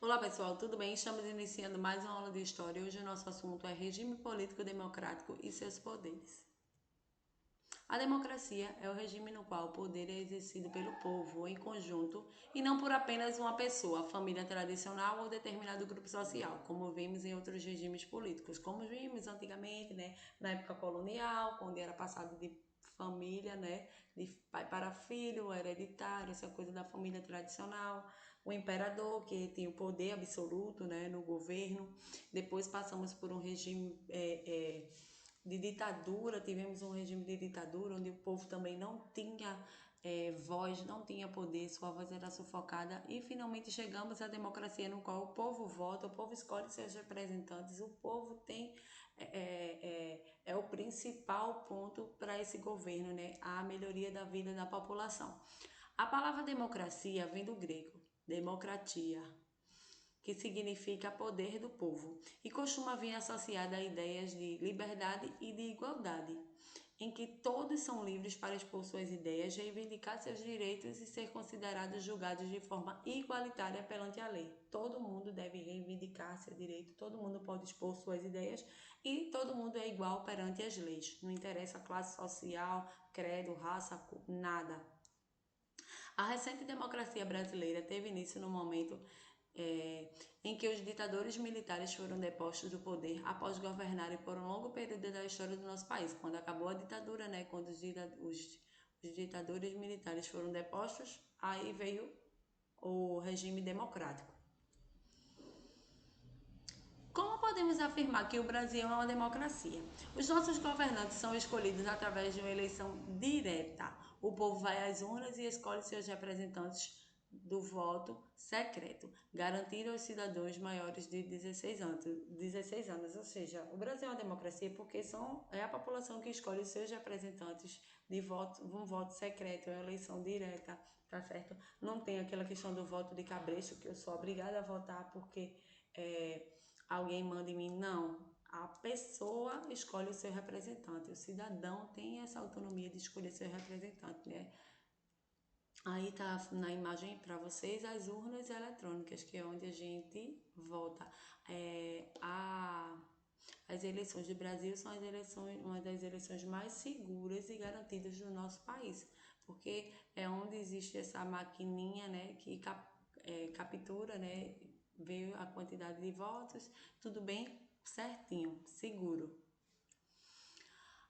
Olá pessoal, tudo bem? Estamos iniciando mais uma aula de História. Hoje o nosso assunto é regime político democrático e seus poderes. A democracia é o regime no qual o poder é exercido pelo povo em conjunto e não por apenas uma pessoa, família tradicional ou determinado grupo social, como vimos em outros regimes políticos, como vimos antigamente, na época colonial, onde era passado de família, de pai para filho, hereditário, essa coisa da família tradicional, o imperador que tinha o poder absoluto, no governo. Depois passamos por um regime de ditadura, tivemos um regime de ditadura onde o povo também não tinha voz, não tinha poder, sua voz era sufocada e finalmente chegamos à democracia no qual o povo vota, o povo escolhe seus representantes, o povo tem é o principal ponto para esse governo, a melhoria da vida da população. A palavra democracia vem do grego, democratia, que significa poder do povo, e costuma vir associada a ideias de liberdade e de igualdade, em que todos são livres para expor suas ideias, reivindicar seus direitos e ser considerados julgados de forma igualitária perante a lei. Todo mundo deve reivindicar seu direito, todo mundo pode expor suas ideias e todo mundo é igual perante as leis. Não interessa a classe social, credo, raça, cor, nada. A recente democracia brasileira teve início no momento em que os ditadores militares foram depostos do poder após governarem por um longo período da história do nosso país. Quando acabou a ditadura, quando os ditadores militares foram depostos, aí veio o regime democrático. Como podemos afirmar que o Brasil é uma democracia? Os nossos governantes são escolhidos através de uma eleição direta. O povo vai às urnas e escolhe seus representantes do voto secreto, garantido aos cidadãos maiores de 16 anos. Ou seja, o Brasil é uma democracia porque é a população que escolhe os seus representantes de voto, um voto secreto, é uma eleição direta, tá certo? Não tem aquela questão do voto de cabresto, que eu sou obrigada a votar porque alguém manda em mim. Não, a pessoa escolhe o seu representante, o cidadão tem essa autonomia de escolher seu representante, Aí tá na imagem para vocês as urnas eletrônicas, que é onde a gente vota. As eleições do Brasil são uma das eleições mais seguras e garantidas do nosso país, porque é onde existe essa maquininha, que captura, vê a quantidade de votos, tudo bem certinho, seguro.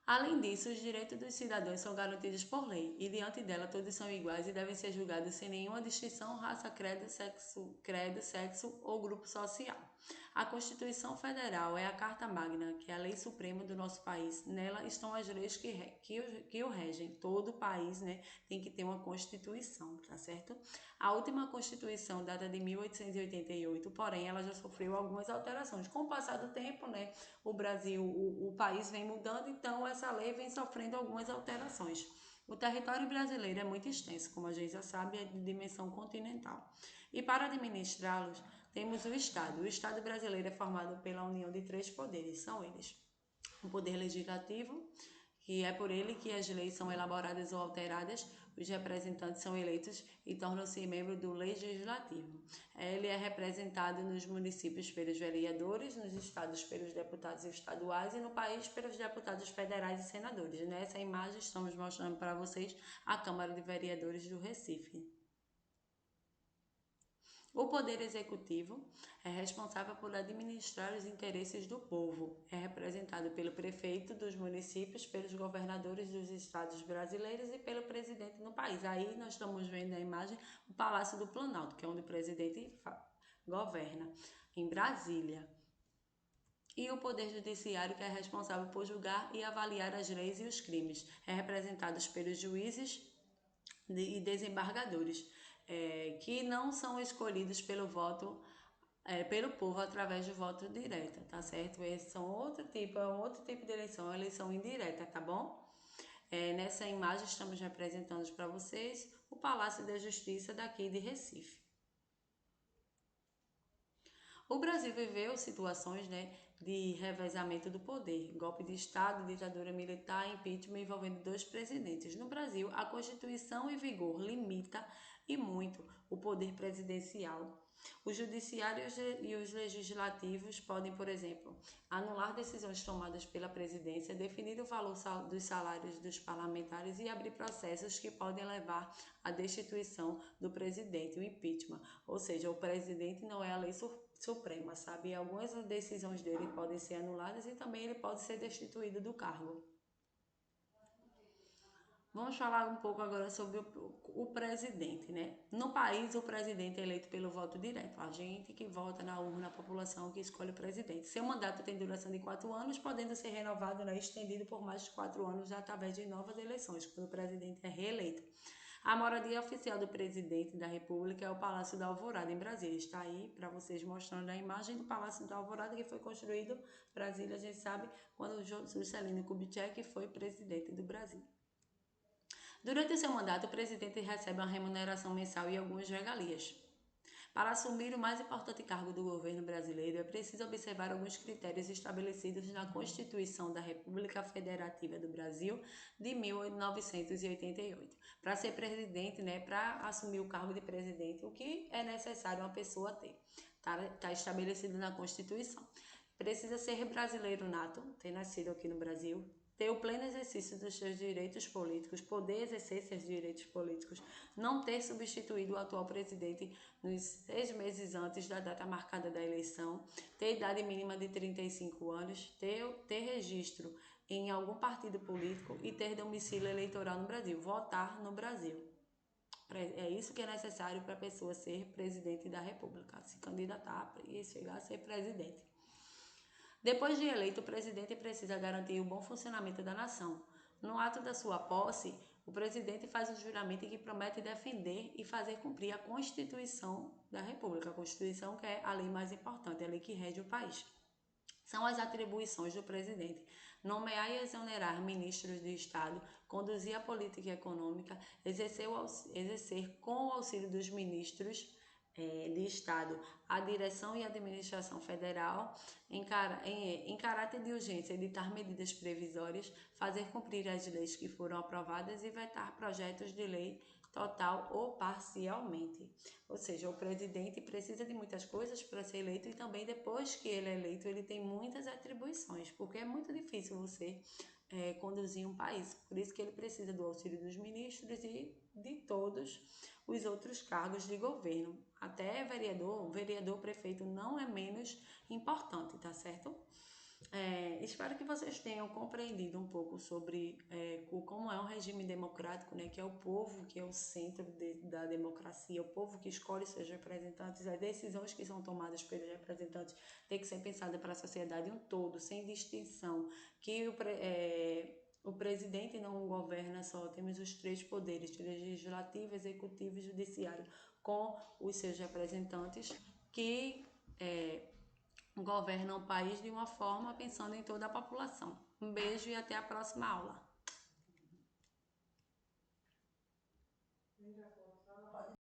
Além disso, os direitos dos cidadãos são garantidos por lei e diante dela todos são iguais e devem ser julgados sem nenhuma distinção, raça, credo, sexo ou grupo social. A Constituição Federal é a Carta Magna, que é a lei suprema do nosso país. Nela estão as leis que o regem. Todo país, tem que ter uma Constituição, tá certo? A última Constituição data de 1888, porém ela já sofreu algumas alterações. Com o passar do tempo, o Brasil, o país vem mudando, então essa lei vem sofrendo algumas alterações. O território brasileiro é muito extenso, como a gente já sabe, é de dimensão continental. E para administrá-los, temos o Estado. O Estado brasileiro é formado pela união de três poderes, são eles: o poder legislativo, que é por ele que as leis são elaboradas ou alteradas, os representantes são eleitos e tornam-se membros do legislativo. Ele é representado nos municípios pelos vereadores, nos estados pelos deputados estaduais e no país pelos deputados federais e senadores. Nessa imagem estamos mostrando para vocês a Câmara de Vereadores do Recife. O Poder Executivo é responsável por administrar os interesses do povo. É representado pelo prefeito dos municípios, pelos governadores dos estados brasileiros e pelo presidente no país. Aí nós estamos vendo na imagem o Palácio do Planalto, que é onde o presidente governa, em Brasília. E o Poder Judiciário, que é responsável por julgar e avaliar as leis e os crimes. É representado pelos juízes e desembargadores, que não são escolhidos pelo voto, pelo povo através do voto direto, tá certo? Esses são é um outro tipo de eleição, uma eleição indireta, tá bom? Nessa imagem estamos representando para vocês o Palácio da Justiça daqui de Recife. O Brasil viveu situações, de revezamento do poder, golpe de Estado, ditadura militar, impeachment envolvendo dois presidentes. No Brasil, a Constituição em vigor limita e muito o poder presidencial. O judiciário e os legislativos podem, por exemplo, anular decisões tomadas pela presidência, definir o valor dos salários dos parlamentares e abrir processos que podem levar à destituição do presidente, o impeachment. Ou seja, o presidente não é a lei suprema, sabe? Algumas decisões dele podem ser anuladas e também ele pode ser destituído do cargo. Vamos falar um pouco agora sobre o presidente, né? No país, o presidente é eleito pelo voto direto. A gente que vota na urna, a população que escolhe o presidente. Seu mandato tem duração de 4 anos, podendo ser renovado, né, estendido por mais de 4 anos através de novas eleições, quando o presidente é reeleito. A moradia oficial do presidente da República é o Palácio da Alvorada, em Brasília. Está aí para vocês mostrando a imagem do Palácio da Alvorada, que foi construído em Brasília, a gente sabe, quando Juscelino Kubitschek foi presidente do Brasil. Durante o seu mandato, o presidente recebe uma remuneração mensal e algumas regalias. Para assumir o mais importante cargo do governo brasileiro, é preciso observar alguns critérios estabelecidos na Constituição da República Federativa do Brasil de 1988. Para ser presidente, né, para assumir o cargo de presidente, o que é necessário uma pessoa ter? Está estabelecido na Constituição. Precisa ser brasileiro nato, ter nascido aqui no Brasil, ter o pleno exercício dos seus direitos políticos, poder exercer seus direitos políticos, não ter substituído o atual presidente nos 6 meses antes da data marcada da eleição, ter idade mínima de 35 anos, ter registro em algum partido político e ter domicílio eleitoral no Brasil, votar no Brasil. É isso que é necessário para a pessoa ser presidente da República, se candidatar e chegar a ser presidente. Depois de eleito, o presidente precisa garantir o bom funcionamento da nação. No ato da sua posse, o presidente faz um juramento que promete defender e fazer cumprir a Constituição da República. A Constituição que é a lei mais importante, a lei que rege o país. São as atribuições do presidente: nomear e exonerar ministros de Estado, conduzir a política econômica, exercer com o auxílio dos ministros de Estado a direção e administração federal, em caráter de urgência, editar medidas previsórias, fazer cumprir as leis que foram aprovadas e vetar projetos de lei total ou parcialmente. Ou seja, o presidente precisa de muitas coisas para ser eleito e também depois que ele é eleito, ele tem muitas atribuições, porque é muito difícil você conduzir um país. Por isso que ele precisa do auxílio dos ministros e de todos os outros cargos de governo. Até vereador, prefeito não é menos importante, tá certo? Espero que vocês tenham compreendido um pouco sobre como é um regime democrático, né? Que é o povo que é o centro da democracia, o povo que escolhe seus representantes, as decisões que são tomadas pelos representantes têm que ser pensadas para a sociedade um todo, sem distinção, que o presidente não governa só, temos os 3 poderes, legislativo, executivo e judiciário, com os seus representantes que governam o país de uma forma pensando em toda a população. Um beijo e até a próxima aula.